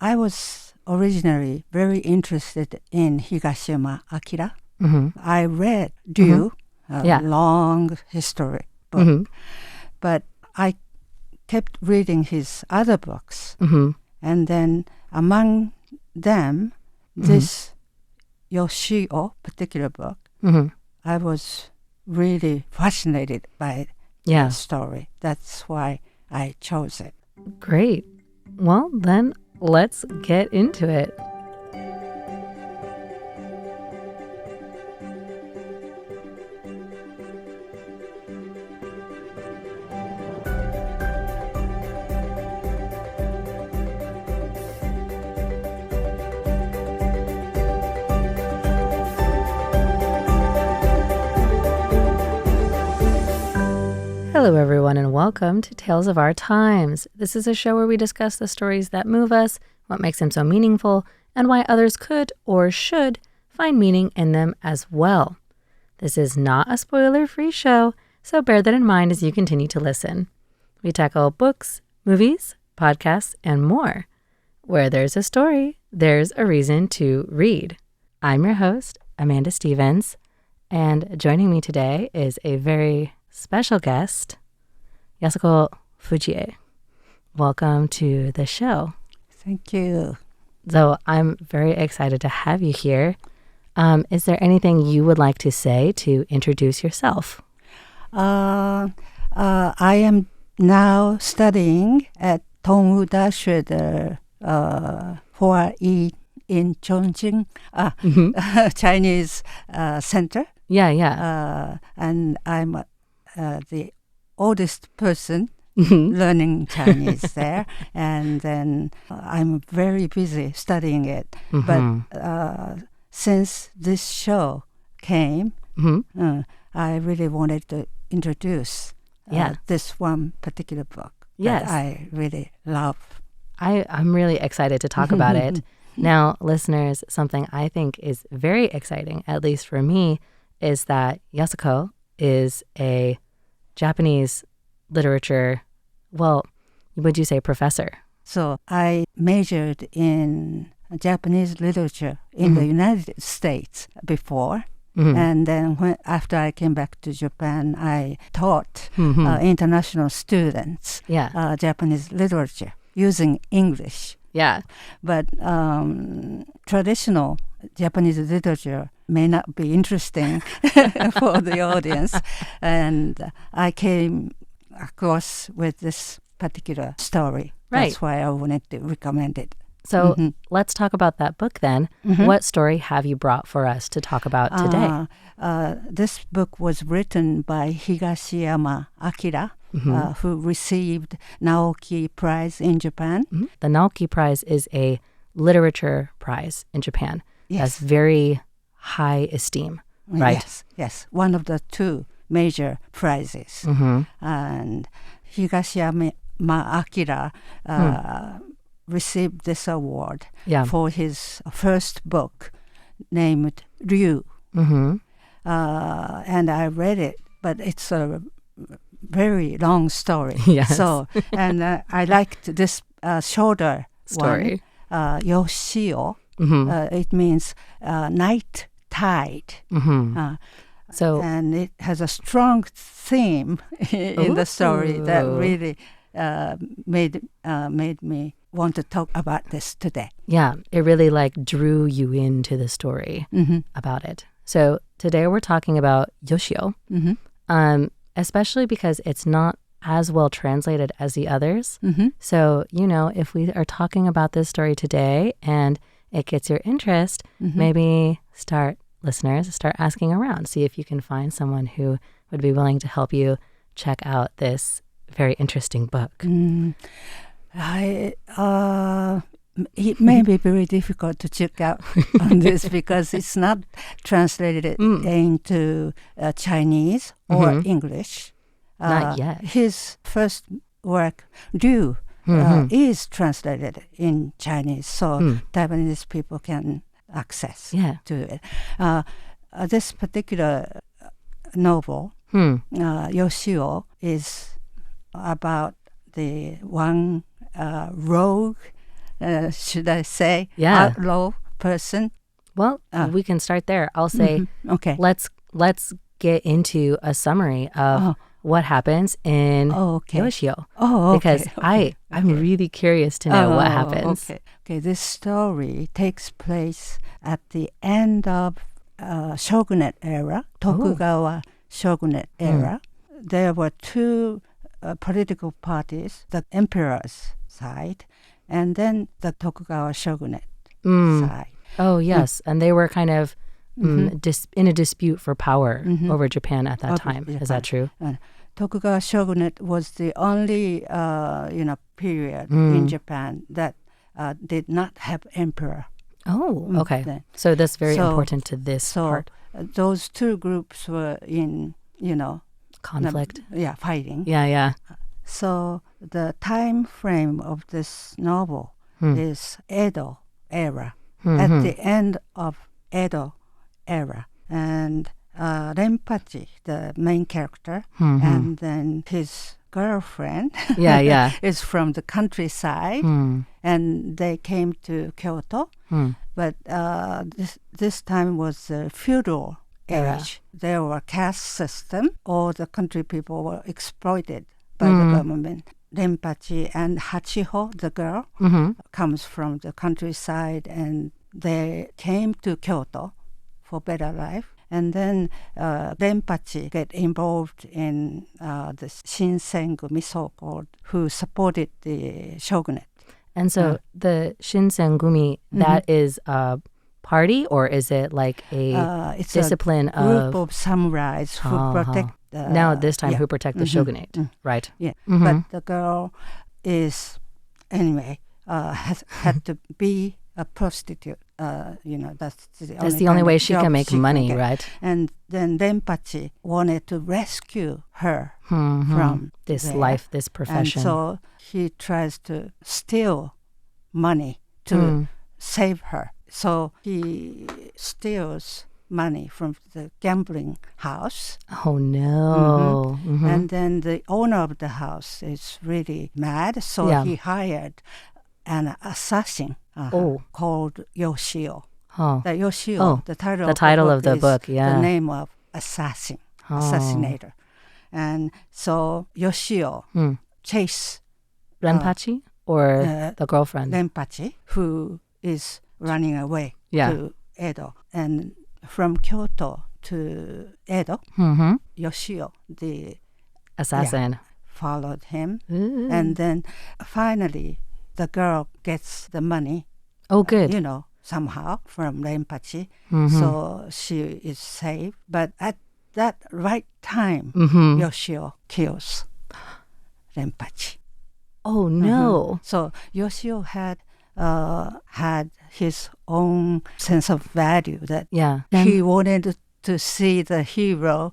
I was originally very interested in Higashiyama Akira. I read Ryu, a long history book, but I kept reading his other books. And then among them, this Yoshio particular book, I was really fascinated by the story. That's why I chose it. Great. Well, then let's get into it. Hello, everyone, and welcome to Tales of Our Times. This is a show where we discuss the stories that move us, what makes them so meaningful, and why others could or should find meaning in them as well. This is not a spoiler-free show, so bear that in mind as you continue to listen. We tackle books, movies, podcasts, and more. Where there's a story, there's a reason to read. I'm your host, Amanda Stevens, and joining me today is a very special guest, Yasuko Fujie. Welcome to the show. Thank you. So I'm very excited to have you here. Is there anything you would like to say to introduce yourself? I am now studying at Tongwu Dashi, the Hua-I in Chongqing, Chinese center. And I'm the oldest person learning Chinese there, and then I'm very busy studying it. But since this show came, I really wanted to introduce this one particular book that I really love. I'm really excited to talk about it. Now, listeners, something I think is very exciting, at least for me, is that Yasuko is a Japanese literature, well, would you say professor? So I majored in Japanese literature in the United States before. And then after I came back to Japan, I taught international students Japanese literature using English. But traditional Japanese literature may not be interesting for the audience. And I came across with this particular story. That's why I wanted to recommend it. So let's talk about that book then. What story have you brought for us to talk about today? This book was written by Higashiyama Akira, who received Naoki Prize in Japan. The Naoki Prize is a literature prize in Japan. That's very high esteem, right? Yes. One of the two major prizes. And Higashiyama Akira received this award for his first book named Ryu. And I read it, but it's a very long story. So, and I liked this shorter story. Yoshio. It means night tide. And it has a strong theme in the story that really made me want to talk about this today. Yeah, it really drew you into the story about it. So today we're talking about Yoshio, especially because it's not as well translated as the others. So, if we are talking about this story today and it gets your interest, maybe listeners, start asking around. See if you can find someone who would be willing to help you check out this very interesting book. It may be very difficult to check out on this because it's not translated into Chinese or English. Not yet. His first work, Ryu, is translated in Chinese, so Taiwanese people can access to it. This particular novel, Yoshio, is about the one rogue should I say, Yeah. outlaw person? Well, we can start there. I'll say, Okay. let's get into a summary of what happens in Yoshio. Oh, okay. Because I'm really curious to know what happens. Okay. This story takes place at the end of shogunate era, Tokugawa shogunate era. There were two political parties, the emperor's side, and then the Tokugawa shogunate side. Oh, yes. And they were kind of in a dispute for power over Japan at that time. Japan. Is that true? Tokugawa shogunate was the only period in Japan that did not have emperor. Oh, okay. So that's very important to this part. Those two groups were in, conflict. Fighting. Yeah. So the time frame of this novel is Edo era. At the end of Edo era. And Renpachi, the main character, and then his girlfriend is from the countryside, and they came to Kyoto. But this time was a feudal age. There were caste system. All the country people were exploited by the government. Renpachi and Hachiho, the girl, comes from the countryside, and they came to Kyoto for better life. And then Renpachi get involved in the Shinsengumi, so-called, who supported the shogunate. And so the Shinsengumi, that is a party, or is it like it's discipline a group of samurais who protect now this time who protect the shogunate, right? Yeah, but the girl is anyway had to be a prostitute. That's the only way she can make money, right? And then Renpachi wanted to rescue her from this there. Life, this profession. And so he tries to steal money to save her. So he steals money from the gambling house. Oh, no. And then the owner of the house is really mad, so he hired an assassin called Yoshio. The Yoshio, the title of the book, the name of assassinator. And so Yoshio chase Renpachi or the girlfriend? Renpachi, who is running away to Edo. And from Kyoto to Edo, Yoshio, the assassin, followed him. And then finally, the girl gets the money. Oh, good. Somehow from Renpachi. So she is saved. But at that right time, Yoshio kills Renpachi. Oh, no. So Yoshio had his own sense of value that he wanted to see the hero,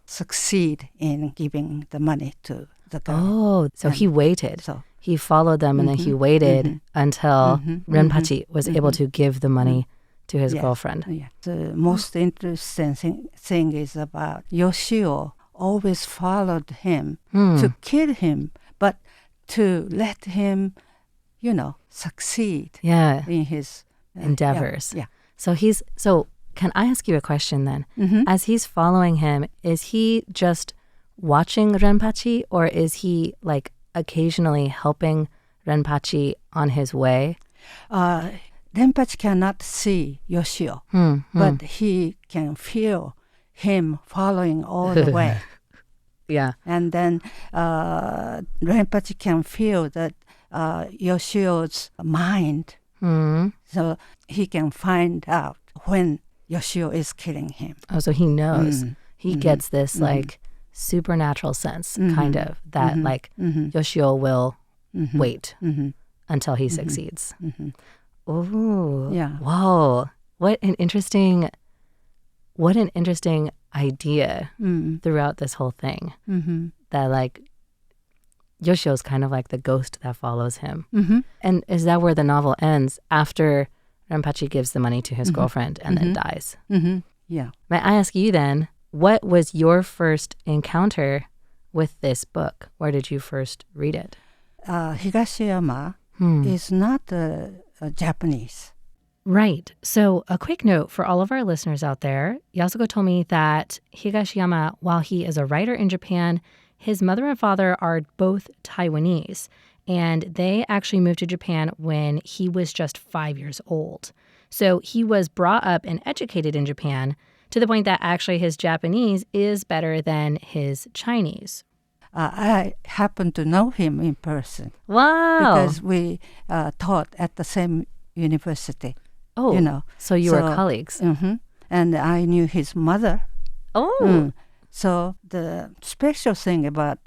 succeed in giving the money to the girl. Oh, so he waited. So he followed them, and then he waited until Renpachi was able to give the money to his girlfriend. Yeah. The most interesting thing is about Yoshio always followed him to kill him, but to let him, succeed in his endeavors. Yeah. So can I ask you a question then? As he's following him, is he just watching Renpachi, or is he like occasionally helping Renpachi on his way? Renpachi cannot see Yoshio, but he can feel him following all the way. Yeah. And then Renpachi can feel that Yoshio's mind, so he can find out when Yoshio is killing him. Oh, so he knows. He gets this like supernatural sense, kind of, that like Yoshio will wait until he succeeds. Oh, yeah. Wow. What an interesting idea throughout this whole thing. That like Yoshio's kind of like the ghost that follows him. And is that where the novel ends, after Renpachi gives the money to his girlfriend and then dies? Yeah. May I ask you then, what was your first encounter with this book? Where did you first read it? Higashiyama is not Japanese. Right. So a quick note for all of our listeners out there. Yasuko told me that Higashiyama, while he is a writer in Japan, his mother and father are both Taiwanese. And they actually moved to Japan when he was just 5 years old. So he was brought up and educated in Japan to the point that actually his Japanese is better than his Chinese. I happen to know him in person. Wow. Because we taught at the same university. Oh, so you were colleagues. Mm-hmm. And I knew his mother. Oh. So the special thing about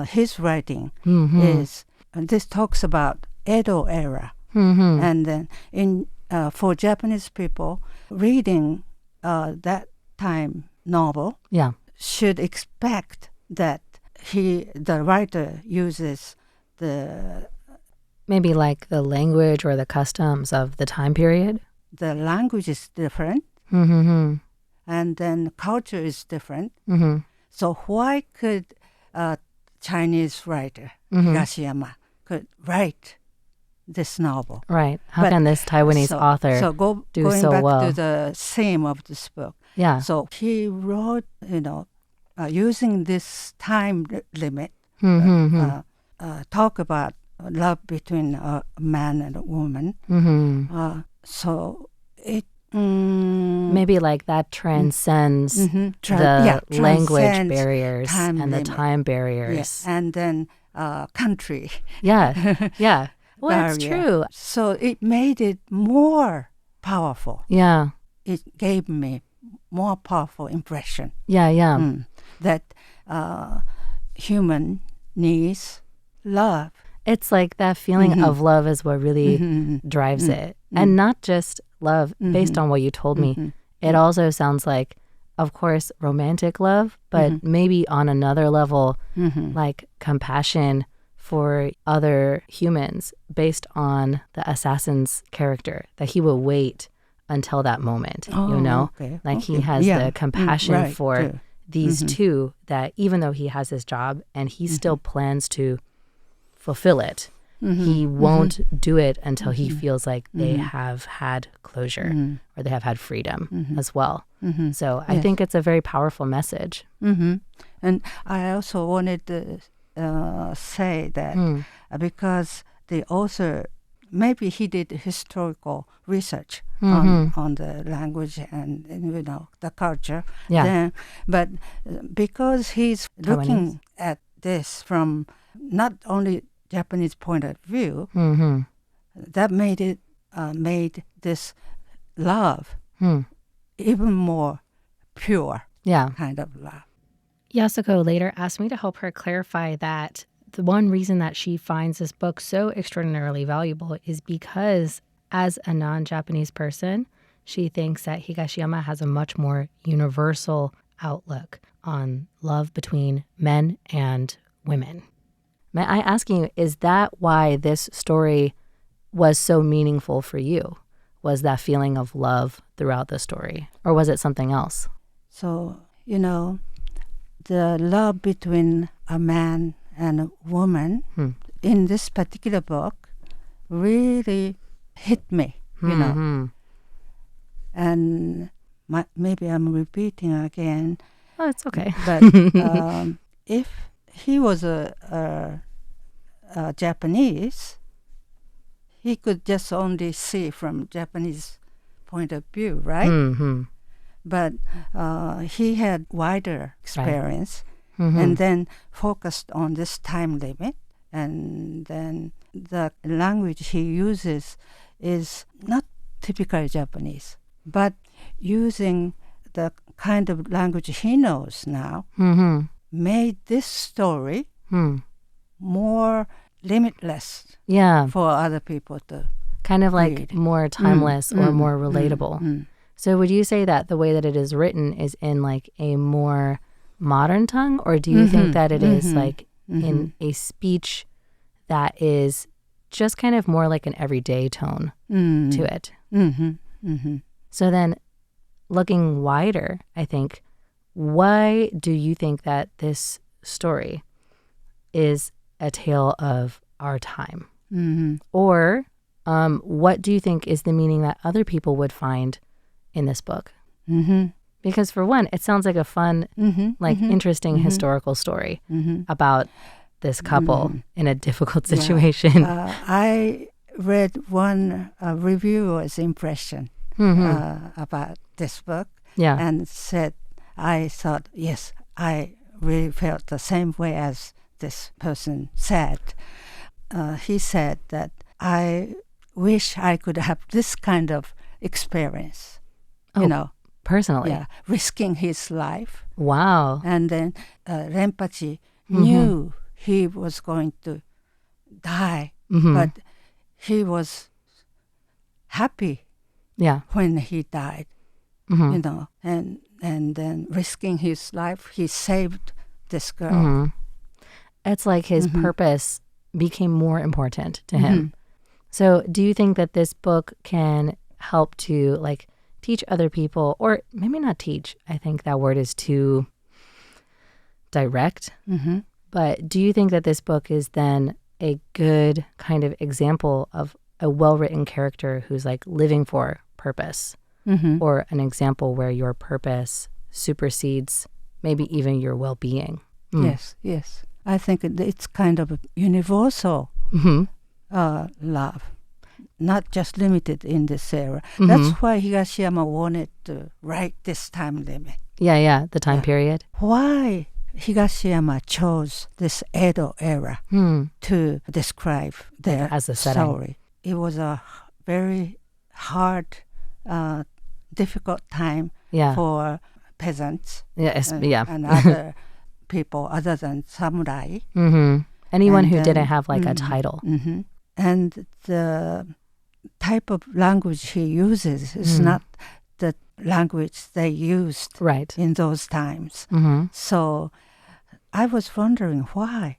his writing is this talks about Edo era. And then for Japanese people, reading that time novel should expect that the writer uses the... Maybe like the language or the customs of the time period? The language is different. And then culture is different. So why could a Chinese writer, Higashiyama, could write this novel? Right. How can this Taiwanese author do so well? Going back to the theme of this book. Yeah. So he wrote, using this time limit, talk about love between a man and a woman. So it... maybe like that transcends the language barriers and the time barriers. Yes. And then country. Yeah. Well, it's true. So it made it more powerful. Yeah. It gave me more powerful impression. Yeah. That human needs love. It's like that feeling of love is what really drives it. And not just love, based on what you told me. It also sounds like, of course, romantic love, but maybe on another level, like compassion for other humans based on the assassin's character, that he will wait until that moment, he has the compassion for these two, that even though he has his job and he still plans to fulfill it, he won't do it until he feels like they have had closure or they have had freedom as well. So I think it's a very powerful message. And I also wanted to say that because the author, maybe he did historical research on the language and the culture. But because he's looking at this from not only Japanese point of view, that made this love even more pure kind of love. Yasuko later asked me to help her clarify that the one reason that she finds this book so extraordinarily valuable is because as a non-Japanese person, she thinks that Higashiyama has a much more universal outlook on love between men and women. May I ask you, is that why this story was so meaningful for you? Was that feeling of love throughout the story? Or was it something else? So, the love between a man and a woman in this particular book really hit me, And maybe I'm repeating again. Oh, it's okay. But if he was a Japanese, he could just only see from Japanese point of view, right? But he had wider experience and then focused on this time limit. And then the language he uses is not typically Japanese, but using the kind of language he knows now made this story more limitless for other people to kind of like read. More timeless or more relatable. So would you say that the way that it is written is in like a more modern tongue, or do you think that it is like in a speech that is just kind of more like an everyday tone to it? So then looking wider, I think, why do you think that this story is a tale of our time? Or what do you think is the meaning that other people would find in this book? Because for one, it sounds like a fun, interesting historical story about this couple in a difficult situation. I read one reviewer's impression about this book and said, I thought, yes, I really felt the same way as this person said. He said that I wish I could have this kind of experience, personally. Yeah, risking his life. Wow. And then Renpachi knew he was going to die, but he was happy when he died, and then risking his life, he saved this girl. It's like his purpose became more important to him. So do you think that this book can help to teach other people, or maybe not teach, I think that word is too direct, but do you think that this book is then a good kind of example of a well-written character who's living for purpose, or an example where your purpose supersedes maybe even your well-being? Yes. I think it's kind of a universal love, not just limited in this era. That's why Higashiyama wanted to write this time limit. Yeah, the time period. Why Higashiyama chose this Edo era to describe their as a story? It was a very hard, difficult time for peasants and other people other than samurai. Anyone who didn't have a title. And the type of language he uses is not the language they used in those times. So I was wondering why.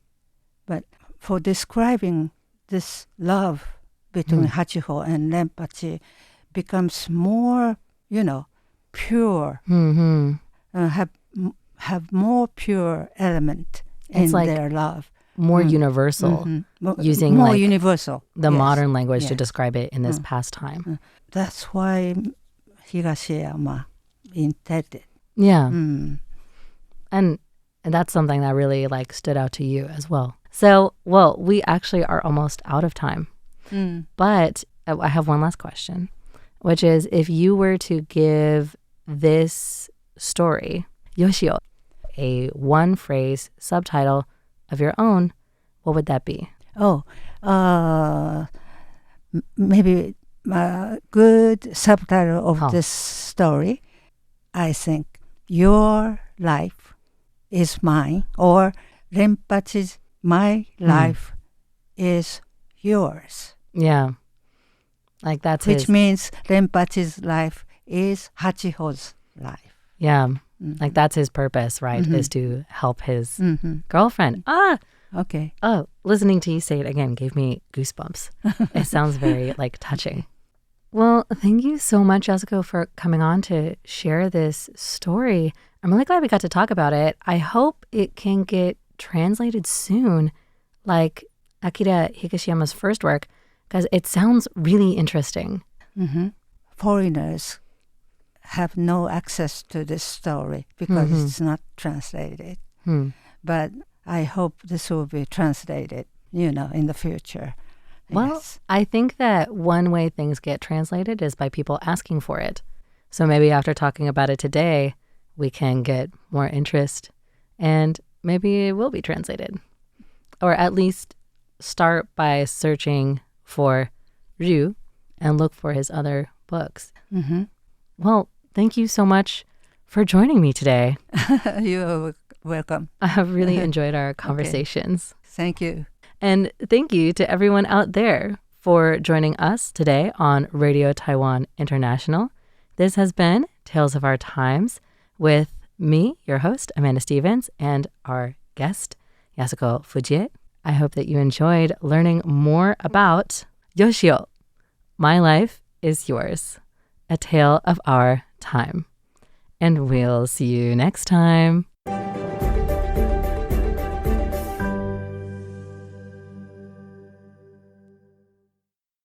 But for describing this love between Hachiho and Renpachi becomes more, pure, have more pure element in their love. More universal, using more universal. The modern language to describe it in this past time. That's why Higashiyama intended. Yeah. And that's something that really stood out to you as well. So, we actually are almost out of time. But I have one last question, which is, if you were to give this story, Yoshio, a one-phrase subtitle of your own, what would that be? Maybe a good subtitle of this story, I think, Your Life is Mine, or Renpachi's My Life is Yours. Yeah. That's which means Renpachi's life is Hachiho's life. Yeah. That's his purpose, right? Is to help his girlfriend. Okay. Oh, listening to you say it again gave me goosebumps. It sounds very touching. Well, thank you so much, Yasuko, for coming on to share this story. I'm really glad we got to talk about it. I hope it can get translated soon, like Akira Higashiyama's first work, because it sounds really interesting. Foreigners have no access to this story because it's not translated. But I hope this will be translated, in the future. Well, yes. I think that one way things get translated is by people asking for it. So maybe after talking about it today, we can get more interest and maybe it will be translated. Or at least start by searching for Ryu and look for his other books. Well, thank you so much for joining me today. You're welcome. I have really enjoyed our conversations. Okay. Thank you. And thank you to everyone out there for joining us today on Radio Taiwan International. This has been Tales of Our Times with me, your host, Amanda Stevens, and our guest, Yasuko Fujie. I hope that you enjoyed learning more about Yoshio, My Life is Yours, a tale of our time. And we'll see you next time.